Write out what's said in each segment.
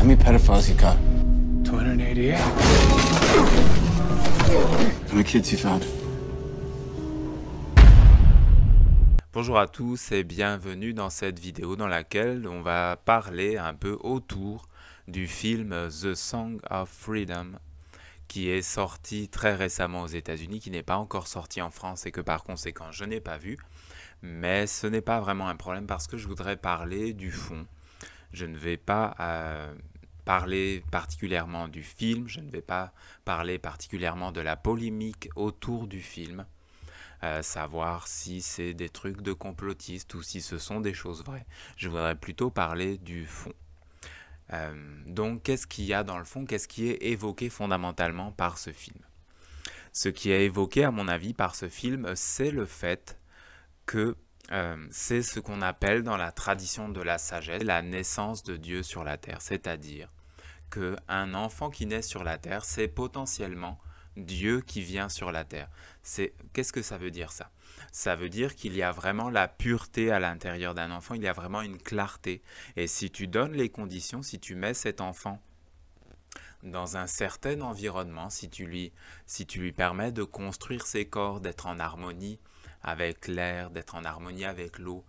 How many pedophiles you got? 288. How many kids you found? Bonjour à tous et bienvenue dans cette vidéo dans laquelle on va parler un peu autour du film The Song of Freedom qui est sorti très récemment aux États-Unis, qui n'est pas encore sorti en France et que par conséquent je n'ai pas vu. Mais ce n'est pas vraiment un problème parce que je voudrais parler du fond. Je ne vais pas parler particulièrement du film, je ne vais pas parler particulièrement de la polémique autour du film. Savoir si c'est des trucs de complotistes ou si ce sont des choses vraies. Je voudrais plutôt parler du fond. Donc, qu'est-ce qu'il y a dans le fond? Qu'est-ce qui est évoqué fondamentalement par ce film? Ce qui est évoqué, à mon avis, par ce film, c'est le fait que c'est ce qu'on appelle dans la tradition de la sagesse, la naissance de Dieu sur la terre. C'est-à-dire qu'un enfant qui naît sur la terre, c'est potentiellement Dieu qui vient sur la terre. Qu'est-ce que ça veut dire ça? Ça veut dire qu'il y a vraiment la pureté à l'intérieur d'un enfant, il y a vraiment une clarté. Et si tu donnes les conditions, si tu mets cet enfant dans un certain environnement, si tu lui permets de construire ses corps, d'être en harmonie avec l'air, d'être en harmonie avec l'eau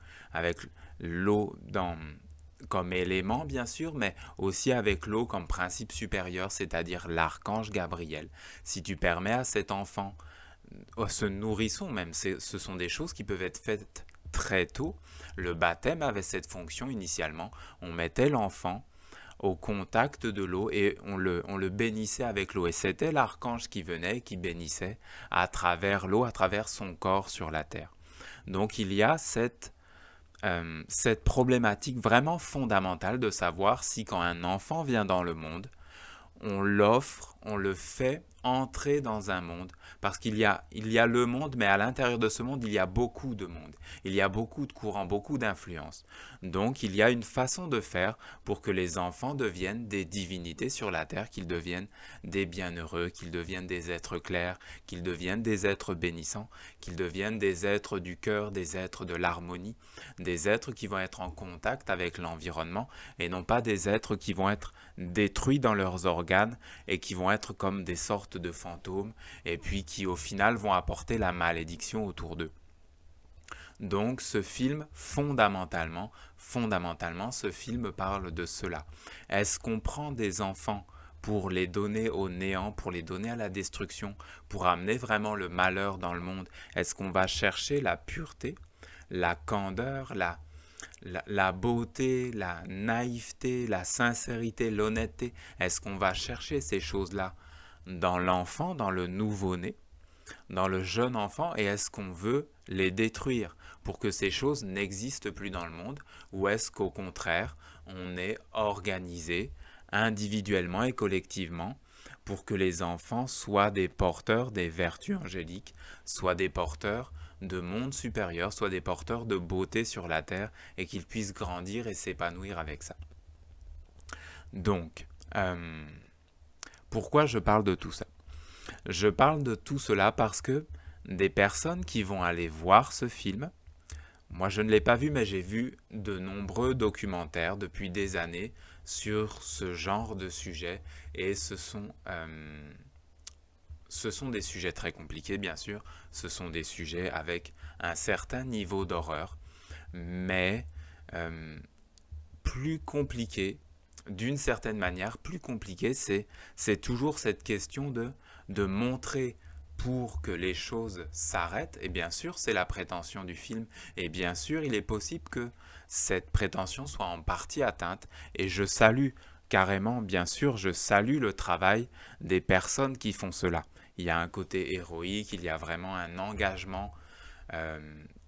comme élément bien sûr, mais aussi avec l'eau comme principe supérieur, c'est-à-dire l'archange Gabriel. Si tu permets à cet enfant, ce nourrisson même, ce sont des choses qui peuvent être faites très tôt. Le baptême avait cette fonction initialement, on mettait l'enfant au contact de l'eau et on le bénissait avec l'eau. Et c'était l'archange qui venait, qui bénissait à travers l'eau, à travers son corps sur la terre. Donc il y a cette problématique vraiment fondamentale de savoir si quand un enfant vient dans le monde, on l'offre, on le fait entrer dans un monde, parce qu'il y a le monde, mais à l'intérieur de ce monde, il y a beaucoup de monde, il y a beaucoup de courants, beaucoup d'influences. Donc il y a une façon de faire pour que les enfants deviennent des divinités sur la terre, qu'ils deviennent des bienheureux, qu'ils deviennent des êtres clairs, qu'ils deviennent des êtres bénissants, qu'ils deviennent des êtres du cœur, des êtres de l'harmonie, des êtres qui vont être en contact avec l'environnement et non pas des êtres qui vont être détruits dans leurs organes et qui vont être comme des sortes de fantômes et puis qui au final vont apporter la malédiction autour d'eux. Donc ce film, fondamentalement, ce film parle de cela. Est-ce qu'on prend des enfants pour les donner au néant, pour les donner à la destruction, pour amener vraiment le malheur dans le monde? Est-ce qu'on va chercher la pureté, la candeur, la beauté, la naïveté, la sincérité, l'honnêteté? Est-ce qu'on va chercher ces choses-là dans l'enfant, dans le nouveau-né, dans le jeune enfant, et est-ce qu'on veut les détruire pour que ces choses n'existent plus dans le monde, ou est-ce qu'au contraire, on est organisé individuellement et collectivement pour que les enfants soient des porteurs des vertus angéliques, soient des porteurs de monde supérieur, soient des porteurs de beauté sur la terre et qu'ils puissent grandir et s'épanouir avec ça. Donc, pourquoi je parle de tout ça? Je parle de tout cela parce que des personnes qui vont aller voir ce film, moi je ne l'ai pas vu mais j'ai vu de nombreux documentaires depuis des années sur ce genre de sujet et ce sont des sujets très compliqués bien sûr, ce sont des sujets avec un certain niveau d'horreur, mais plus compliqué. D'une certaine manière, plus compliqué, c'est toujours cette question de montrer pour que les choses s'arrêtent. Et bien sûr, c'est la prétention du film. Et bien sûr, il est possible que cette prétention soit en partie atteinte. Et je salue carrément, bien sûr, je salue le travail des personnes qui font cela. Il y a un côté héroïque, il y a vraiment un engagement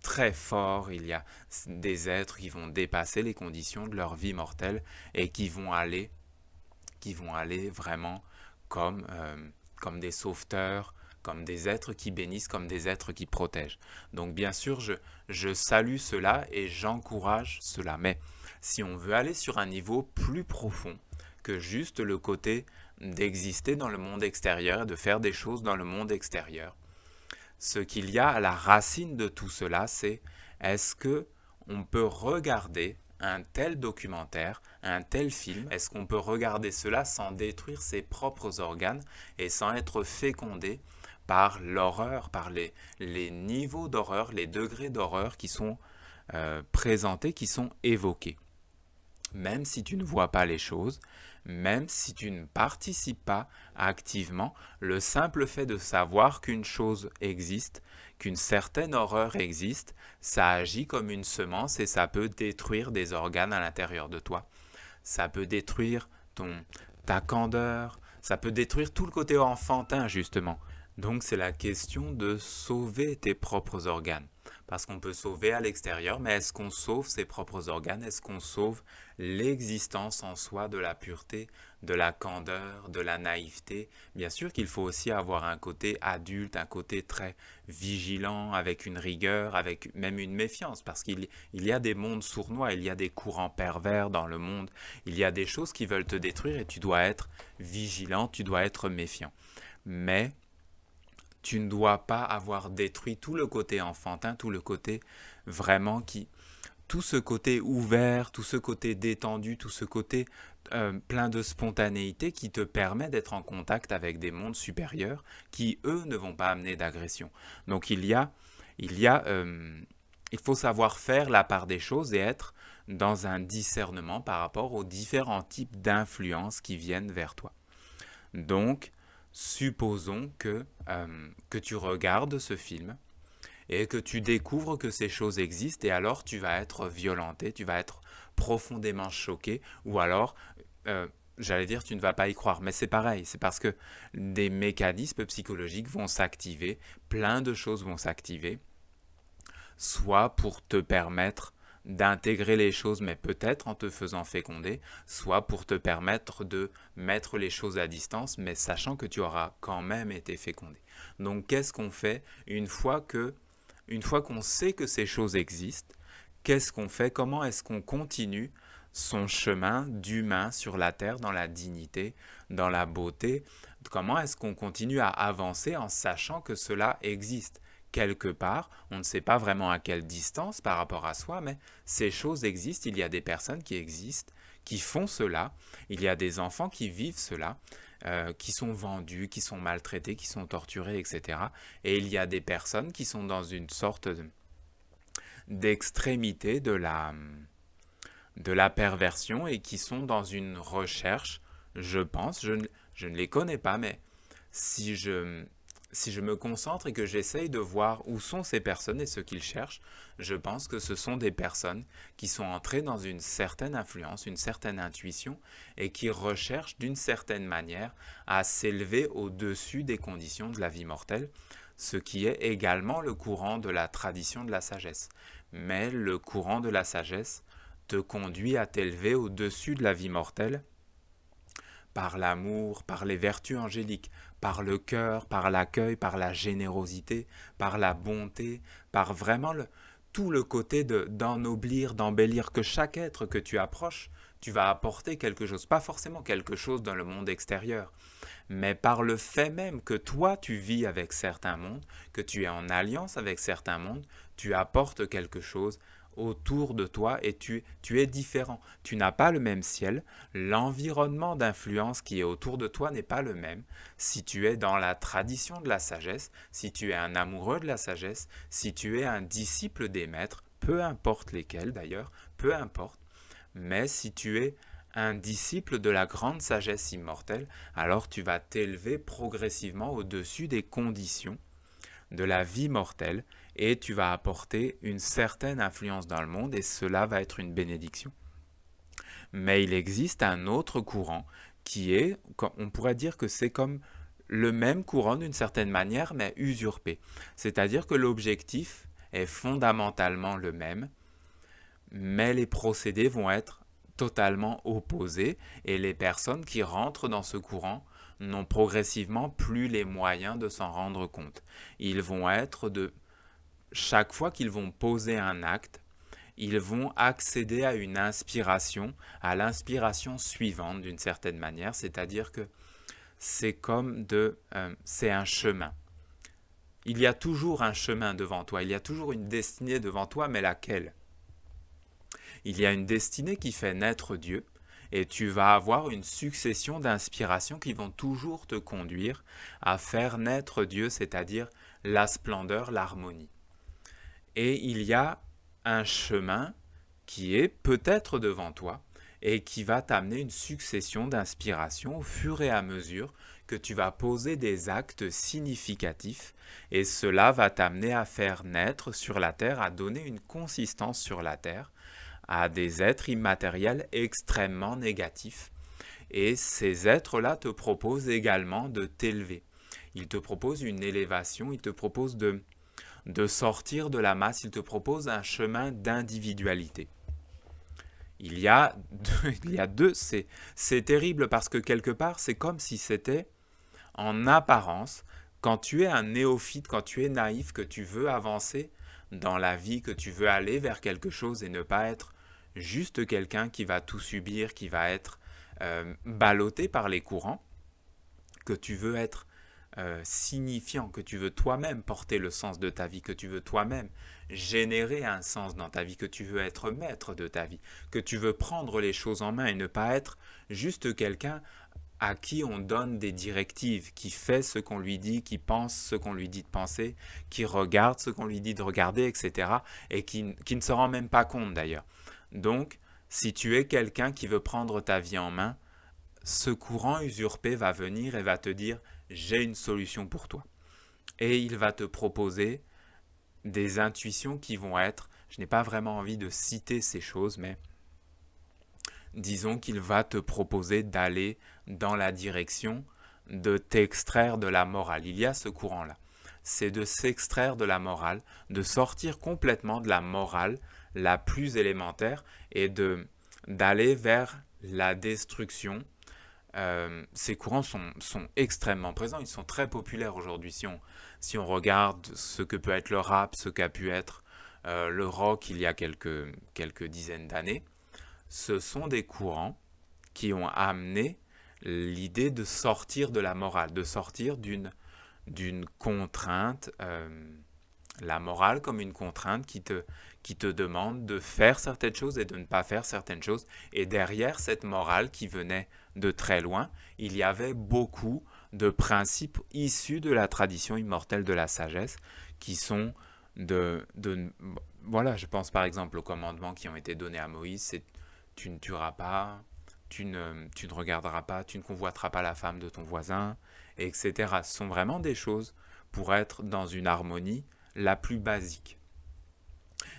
très fort, il y a des êtres qui vont dépasser les conditions de leur vie mortelle et qui vont aller vraiment comme des sauveteurs, comme des êtres qui bénissent, comme des êtres qui protègent. Donc bien sûr, je salue cela et j'encourage cela. Mais si on veut aller sur un niveau plus profond que juste le côté d'exister dans le monde extérieur et de faire des choses dans le monde extérieur, ce qu'il y a à la racine de tout cela, c'est est-ce que on peut regarder un tel documentaire, un tel film, est-ce qu'on peut regarder cela sans détruire ses propres organes et sans être fécondé par l'horreur, par les niveaux d'horreur, les degrés d'horreur qui sont présentés, qui sont évoqués. Même si tu ne vois pas les choses, même si tu ne participes pas activement, le simple fait de savoir qu'une chose existe, qu'une certaine horreur existe, ça agit comme une semence et ça peut détruire des organes à l'intérieur de toi. Ça peut détruire ta candeur, ça peut détruire tout le côté enfantin justement. Donc c'est la question de sauver tes propres organes. Parce qu'on peut sauver à l'extérieur, mais est-ce qu'on sauve ses propres organes? Est-ce qu'on sauve l'existence en soi de la pureté, de la candeur, de la naïveté? Bien sûr qu'il faut aussi avoir un côté adulte, un côté très vigilant, avec une rigueur, avec même une méfiance, parce qu'il y a des mondes sournois, il y a des courants pervers dans le monde, il y a des choses qui veulent te détruire et tu dois être vigilant, tu dois être méfiant. Mais tu ne dois pas avoir détruit tout le côté enfantin, tout le côté vraiment tout ce côté ouvert, tout ce côté détendu, tout ce côté plein de spontanéité qui te permet d'être en contact avec des mondes supérieurs qui, eux, ne vont pas amener d'agression. Donc il faut savoir faire la part des choses et être dans un discernement par rapport aux différents types d'influences qui viennent vers toi. Donc, supposons que tu regardes ce film et que tu découvres que ces choses existent et alors tu vas être violenté, tu vas être profondément choqué ou alors, j'allais dire, tu ne vas pas y croire. Mais c'est pareil, c'est parce que des mécanismes psychologiques vont s'activer, plein de choses vont s'activer, soit pour te permettre d'intégrer les choses, mais peut-être en te faisant féconder, soit pour te permettre de mettre les choses à distance, mais sachant que tu auras quand même été fécondé. Donc qu'est-ce qu'on fait une fois qu'on sait que ces choses existent? Qu'est-ce qu'on fait? Comment est-ce qu'on continue son chemin d'humain sur la terre, dans la dignité, dans la beauté? Comment est-ce qu'on continue à avancer en sachant que cela existe? Quelque part, on ne sait pas vraiment à quelle distance par rapport à soi, mais ces choses existent, il y a des personnes qui existent, qui font cela, il y a des enfants qui vivent cela, qui sont vendus, qui sont maltraités, qui sont torturés, etc. Et il y a des personnes qui sont dans une sorte d'extrémité de la perversion et qui sont dans une recherche, je pense, je ne les connais pas, mais si je me concentre et que j'essaye de voir où sont ces personnes et ce qu'ils cherchent, je pense que ce sont des personnes qui sont entrées dans une certaine influence, une certaine intuition et qui recherchent d'une certaine manière à s'élever au-dessus des conditions de la vie mortelle, ce qui est également le courant de la tradition de la sagesse. Mais le courant de la sagesse te conduit à t'élever au-dessus de la vie mortelle par l'amour, par les vertus angéliques, par le cœur, par l'accueil, par la générosité, par la bonté, par vraiment tout le côté d'ennoblir, d'embellir, que chaque être que tu approches, tu vas apporter quelque chose, pas forcément quelque chose dans le monde extérieur, mais par le fait même que toi tu vis avec certains mondes, que tu es en alliance avec certains mondes, tu apportes quelque chose autour de toi et tu es différent. Tu n'as pas le même ciel, l'environnement d'influence qui est autour de toi n'est pas le même. Si tu es dans la tradition de la sagesse, si tu es un amoureux de la sagesse, si tu es un disciple des maîtres, peu importe lesquels d'ailleurs, peu importe, mais si tu es un disciple de la grande sagesse immortelle, alors tu vas t'élever progressivement au-dessus des conditions de la vie mortelle et tu vas apporter une certaine influence dans le monde et cela va être une bénédiction. Mais il existe un autre courant qui est, on pourrait dire que c'est comme le même courant d'une certaine manière mais usurpé. C'est-à-dire que l'objectif est fondamentalement le même, mais les procédés vont être totalement opposés et les personnes qui rentrent dans ce courant n'ont progressivement plus les moyens de s'en rendre compte. Ils vont être chaque fois qu'ils vont poser un acte, ils vont accéder à une inspiration, à l'inspiration suivante d'une certaine manière, c'est-à-dire que c'est c'est un chemin. Il y a toujours un chemin devant toi, il y a toujours une destinée devant toi, mais laquelle? Il y a une destinée qui fait naître Dieu, et tu vas avoir une succession d'inspirations qui vont toujours te conduire à faire naître Dieu, c'est-à-dire la splendeur, l'harmonie. Et il y a un chemin qui est peut-être devant toi et qui va t'amener une succession d'inspirations au fur et à mesure que tu vas poser des actes significatifs et cela va t'amener à faire naître sur la terre, à donner une consistance sur la terre à des êtres immatériels extrêmement négatifs. Et ces êtres-là te proposent également de t'élever. Ils te proposent une élévation, ils te proposent de sortir de la masse, ils te proposent un chemin d'individualité. Il y a deux, c'est terrible parce que quelque part, c'est comme si c'était en apparence, quand tu es un néophyte, quand tu es naïf, que tu veux avancer dans la vie, que tu veux aller vers quelque chose et ne pas être juste quelqu'un qui va tout subir, qui va être ballotté par les courants, que tu veux être signifiant, que tu veux toi-même porter le sens de ta vie, que tu veux toi-même générer un sens dans ta vie, que tu veux être maître de ta vie, que tu veux prendre les choses en main et ne pas être juste quelqu'un à qui on donne des directives, qui fait ce qu'on lui dit, qui pense ce qu'on lui dit de penser, qui regarde ce qu'on lui dit de regarder, etc. et qui ne se rend même pas compte d'ailleurs. Donc, si tu es quelqu'un qui veut prendre ta vie en main, ce courant usurpé va venir et va te dire « j'ai une solution pour toi ». Et il va te proposer des intuitions qui vont être, je n'ai pas vraiment envie de citer ces choses, mais disons qu'il va te proposer d'aller dans la direction de t'extraire de la morale. Il y a ce courant-là. C'est de s'extraire de la morale, de sortir complètement de la morale la plus élémentaire et d'aller vers la destruction. Ces courants sont extrêmement présents, ils sont très populaires aujourd'hui. Si on regarde ce que peut être le rap, ce qu'a pu être le rock il y a quelques dizaines d'années, ce sont des courants qui ont amené l'idée de sortir de la morale, de sortir d'une contrainte, la morale comme une contrainte qui te demande de faire certaines choses et de ne pas faire certaines choses. Et derrière cette morale qui venait de très loin, il y avait beaucoup de principes issus de la tradition immortelle de la sagesse qui sont voilà, je pense par exemple aux commandements qui ont été donnés à Moïse, c'est tu ne tueras pas, tu ne regarderas pas, tu ne convoiteras pas la femme de ton voisin, etc. Ce sont vraiment des choses pour être dans une harmonie la plus basique.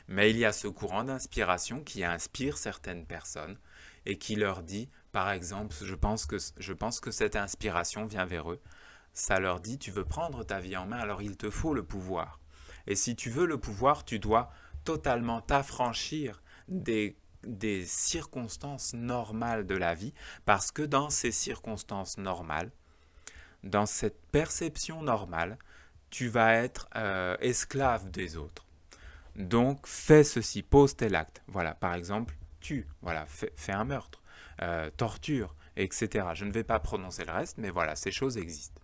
Mais il y a ce courant d'inspiration qui inspire certaines personnes et qui leur dit, par exemple, je pense que cette inspiration vient vers eux, ça leur dit, tu veux prendre ta vie en main, alors il te faut le pouvoir. Et si tu veux le pouvoir, tu dois totalement t'affranchir des circonstances normales de la vie, parce que dans ces circonstances normales, dans cette perception normale, tu vas être esclave des autres. Donc, fais ceci, pose tel acte. Voilà, par exemple, tue, voilà, fais un meurtre, torture, etc. Je ne vais pas prononcer le reste, mais voilà, ces choses existent.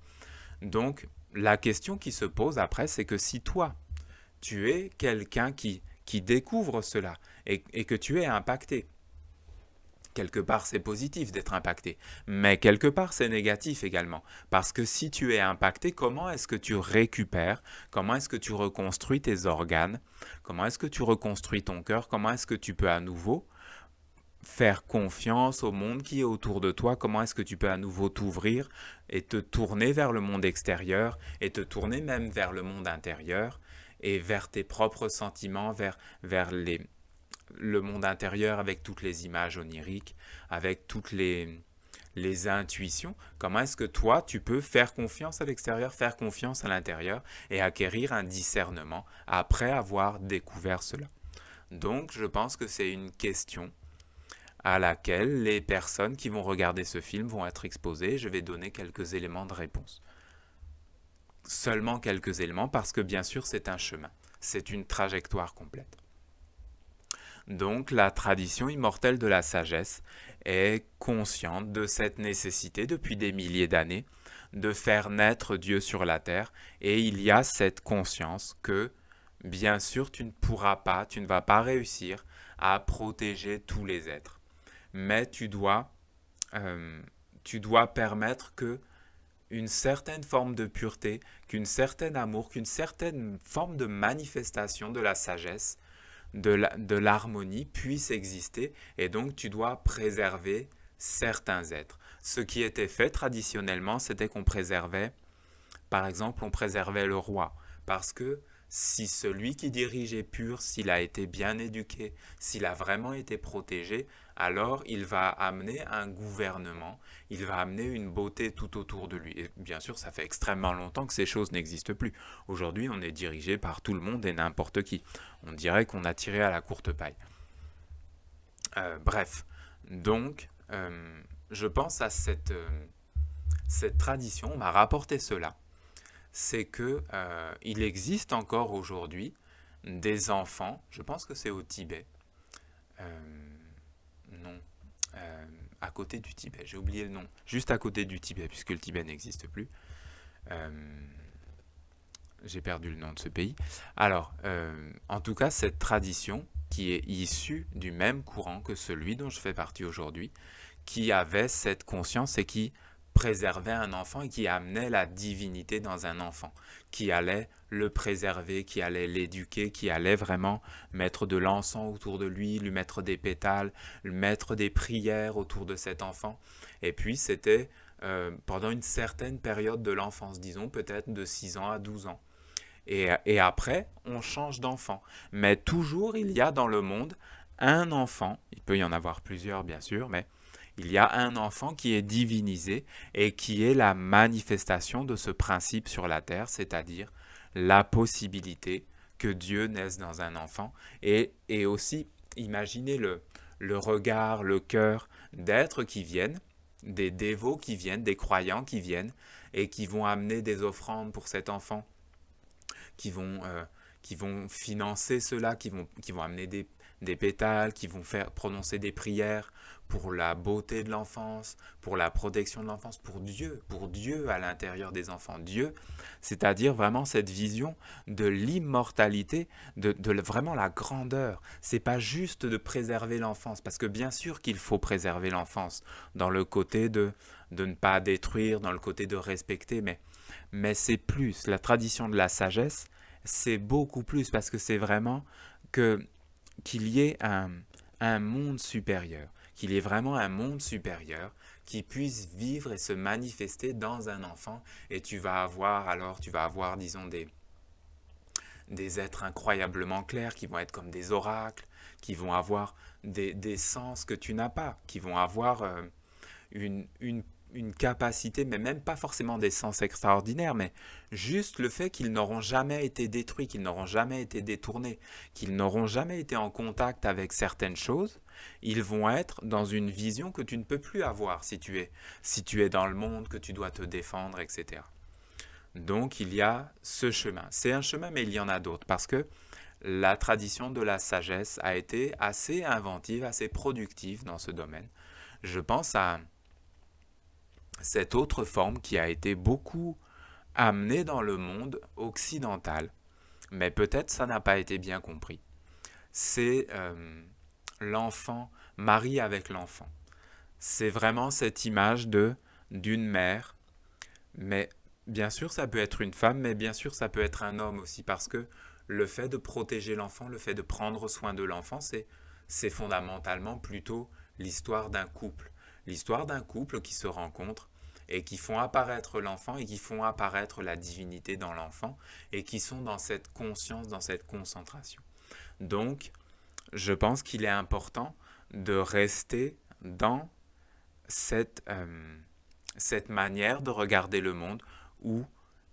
Donc, la question qui se pose après, c'est que si toi, tu es quelqu'un qui découvre cela et que tu es impacté, quelque part c'est positif d'être impacté, mais quelque part c'est négatif également. Parce que si tu es impacté, comment est-ce que tu récupères? Comment est-ce que tu reconstruis tes organes? Comment est-ce que tu reconstruis ton cœur? Comment est-ce que tu peux à nouveau faire confiance au monde qui est autour de toi? Comment est-ce que tu peux à nouveau t'ouvrir et te tourner vers le monde extérieur et te tourner même vers le monde intérieur et vers tes propres sentiments, vers le monde intérieur avec toutes les images oniriques, avec toutes les intuitions? Comment est-ce que toi, tu peux faire confiance à l'extérieur, faire confiance à l'intérieur et acquérir un discernement après avoir découvert cela? Donc, je pense que c'est une question à laquelle les personnes qui vont regarder ce film vont être exposées. Je vais donner quelques éléments de réponse. Seulement quelques éléments parce que bien sûr, c'est un chemin. C'est une trajectoire complète. Donc la tradition immortelle de la sagesse est consciente de cette nécessité depuis des milliers d'années de faire naître Dieu sur la terre, et il y a cette conscience que bien sûr tu ne pourras pas, tu ne vas pas réussir à protéger tous les êtres. Mais tu dois permettre que une certaine forme de pureté, qu'une certaine amour, qu'une certaine forme de manifestation de la sagesse, de l'harmonie puisse exister, et donc tu dois préserver certains êtres. Ce qui était fait traditionnellement, c'était qu'on préservait, par exemple, on préservait le roi, parce que si celui qui dirige est pur, s'il a été bien éduqué, s'il a vraiment été protégé, alors il va amener un gouvernement, il va amener une beauté tout autour de lui. Et bien sûr, ça fait extrêmement longtemps que ces choses n'existent plus. Aujourd'hui, on est dirigé par tout le monde et n'importe qui. On dirait qu'on a tiré à la courte paille. Bref, donc, je pense à cette tradition, on m'a rapporté cela, c'est que il existe encore aujourd'hui des enfants, je pense que c'est au Tibet, non, à côté du Tibet, j'ai oublié le nom, juste à côté du Tibet, puisque le Tibet n'existe plus. J'ai perdu le nom de ce pays. Alors, en tout cas, cette tradition qui est issue du même courant que celui dont je fais partie aujourd'hui, qui avait cette conscience et qui préservait un enfant et qui amenait la divinité dans un enfant, qui allait le préserver, qui allait l'éduquer, qui allait vraiment mettre de l'encens autour de lui, lui mettre des pétales, lui mettre des prières autour de cet enfant. Et puis c'était pendant une certaine période de l'enfance, disons peut-être de 6 ans à 12 ans. Et après, on change d'enfant. Mais toujours, il y a dans le monde un enfant, il peut y en avoir plusieurs bien sûr, mais il y a un enfant qui est divinisé et qui est la manifestation de ce principe sur la terre, c'est-à-dire la possibilité que Dieu naisse dans un enfant. Et aussi, imaginez le regard, le cœur d'êtres qui viennent, des dévots qui viennent, des croyants qui viennent et qui vont amener des offrandes pour cet enfant, qui vont financer cela, qui vont amener des pétales, qui vont faire prononcer des prières pour la beauté de l'enfance, pour la protection de l'enfance, pour Dieu à l'intérieur des enfants. Dieu, c'est-à-dire vraiment cette vision de l'immortalité, de vraiment la grandeur. C'est pas juste de préserver l'enfance, parce que bien sûr qu'il faut préserver l'enfance, dans le côté de ne pas détruire, dans le côté de respecter, mais c'est plus, la tradition de la sagesse, c'est beaucoup plus, parce que c'est vraiment qu'il y ait un monde supérieur, qu'il y ait vraiment un monde supérieur qui puisse vivre et se manifester dans un enfant, et tu vas avoir, disons, des êtres incroyablement clairs qui vont être comme des oracles, qui vont avoir des sens que tu n'as pas, qui vont avoir une capacité, mais même pas forcément des sens extraordinaires, mais juste le fait qu'ils n'auront jamais été détruits, qu'ils n'auront jamais été détournés, qu'ils n'auront jamais été en contact avec certaines choses, ils vont être dans une vision que tu ne peux plus avoir si tu es dans le monde, que tu dois te défendre, etc. Donc il y a ce chemin. C'est un chemin, mais il y en a d'autres, parce que la tradition de la sagesse a été assez inventive, assez productive dans ce domaine. Je pense à cette autre forme qui a été beaucoup amenée dans le monde occidental, mais peut-être ça n'a pas été bien compris. C'est l'enfant, Marie avec l'enfant. C'est vraiment cette image d'une mère, mais bien sûr ça peut être une femme, mais bien sûr ça peut être un homme aussi, parce que le fait de protéger l'enfant, le fait de prendre soin de l'enfant, c'est fondamentalement plutôt l'histoire d'un couple. L'histoire d'un couple qui se rencontre et qui font apparaître l'enfant et qui font apparaître la divinité dans l'enfant et qui sont dans cette conscience, dans cette concentration. Donc, je pense qu'il est important de rester dans cette manière de regarder le monde où,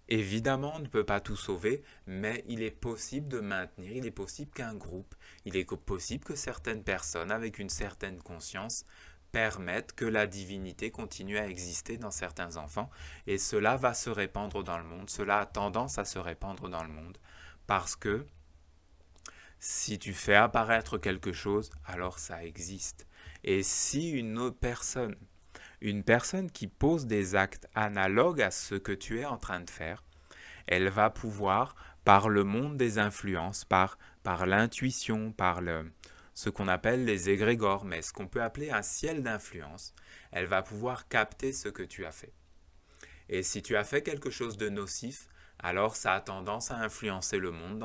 évidemment, on ne peut pas tout sauver, mais il est possible de maintenir, il est possible qu'un groupe, il est possible que certaines personnes avec une certaine conscience permettent que la divinité continue à exister dans certains enfants, et cela va se répandre dans le monde, cela a tendance à se répandre dans le monde, parce que si tu fais apparaître quelque chose, alors ça existe. Et si une personne qui pose des actes analogues à ce que tu es en train de faire, elle va pouvoir, par le monde des influences, par l'intuition, ce qu'on appelle les égrégores, mais ce qu'on peut appeler un ciel d'influence. Elle va pouvoir capter ce que tu as fait. Et si tu as fait quelque chose de nocif, alors ça a tendance à influencer le monde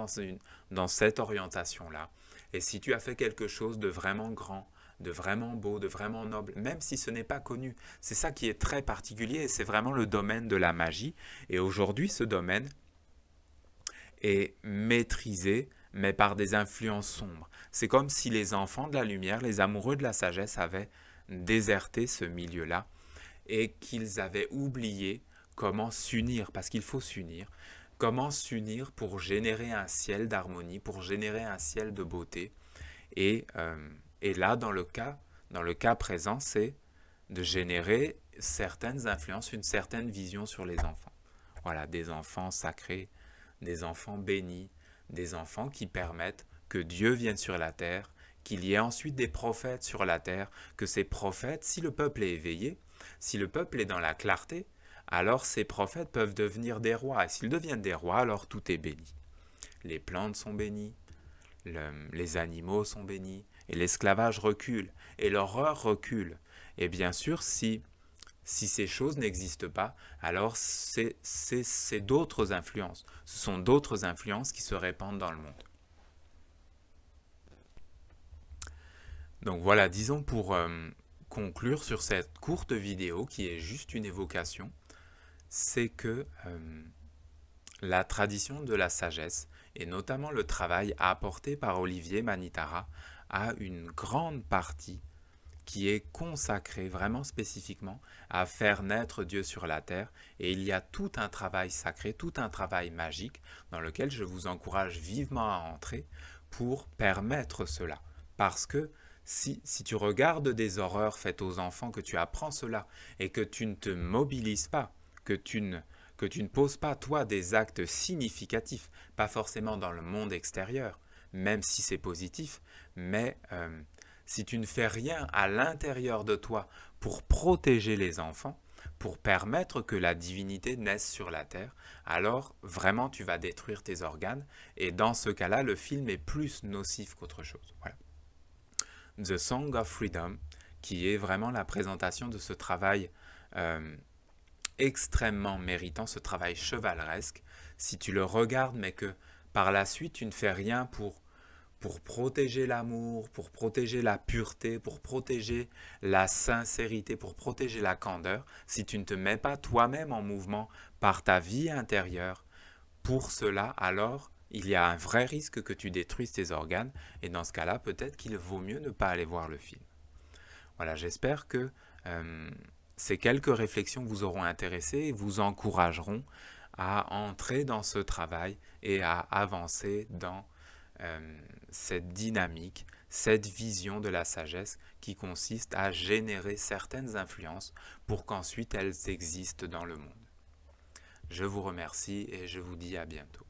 dans cette orientation-là. Et si tu as fait quelque chose de vraiment grand, de vraiment beau, de vraiment noble, même si ce n'est pas connu, c'est ça qui est très particulier et c'est vraiment le domaine de la magie. Et aujourd'hui, ce domaine est maîtrisé, mais par des influences sombres. C'est comme si les enfants de la lumière, les amoureux de la sagesse avaient déserté ce milieu-là et qu'ils avaient oublié comment s'unir, parce qu'il faut s'unir, comment s'unir pour générer un ciel d'harmonie, pour générer un ciel de beauté. Et là, dans le cas présent, c'est de générer certaines influences, une certaine vision sur les enfants. Voilà, des enfants sacrés, des enfants bénis, des enfants qui permettent que Dieu vienne sur la terre, qu'il y ait ensuite des prophètes sur la terre, que ces prophètes, si le peuple est éveillé, si le peuple est dans la clarté, alors ces prophètes peuvent devenir des rois. Et s'ils deviennent des rois, alors tout est béni. Les plantes sont bénies, les animaux sont bénis, et l'esclavage recule, et l'horreur recule. Et bien sûr, si ces choses n'existent pas, alors c'est d'autres influences. Ce sont d'autres influences qui se répandent dans le monde. Donc voilà, disons pour conclure sur cette courte vidéo qui est juste une évocation, c'est que la tradition de la sagesse, et notamment le travail apporté par Olivier Manitara, a une grande partie qui est consacrée vraiment spécifiquement à faire naître Dieu sur la terre. Et il y a tout un travail sacré, tout un travail magique dans lequel je vous encourage vivement à entrer pour permettre cela. Parce que si tu regardes des horreurs faites aux enfants, que tu apprends cela et que tu ne te mobilises pas, que tu ne poses pas toi des actes significatifs, pas forcément dans le monde extérieur, même si c'est positif, mais si tu ne fais rien à l'intérieur de toi pour protéger les enfants, pour permettre que la divinité naisse sur la terre, alors vraiment tu vas détruire tes organes et dans ce cas-là, le film est plus nocif qu'autre chose. Voilà. The Song of Freedom, qui est vraiment la présentation de ce travail extrêmement méritant, ce travail chevaleresque. Si tu le regardes, mais que par la suite tu ne fais rien pour protéger l'amour, pour protéger la pureté, pour protéger la sincérité, pour protéger la candeur, si tu ne te mets pas toi-même en mouvement par ta vie intérieure, pour cela, alors il y a un vrai risque que tu détruises tes organes, et dans ce cas-là, peut-être qu'il vaut mieux ne pas aller voir le film. Voilà, j'espère que ces quelques réflexions vous auront intéressé et vous encourageront à entrer dans ce travail et à avancer dans cette dynamique, cette vision de la sagesse qui consiste à générer certaines influences pour qu'ensuite elles existent dans le monde. Je vous remercie et je vous dis à bientôt.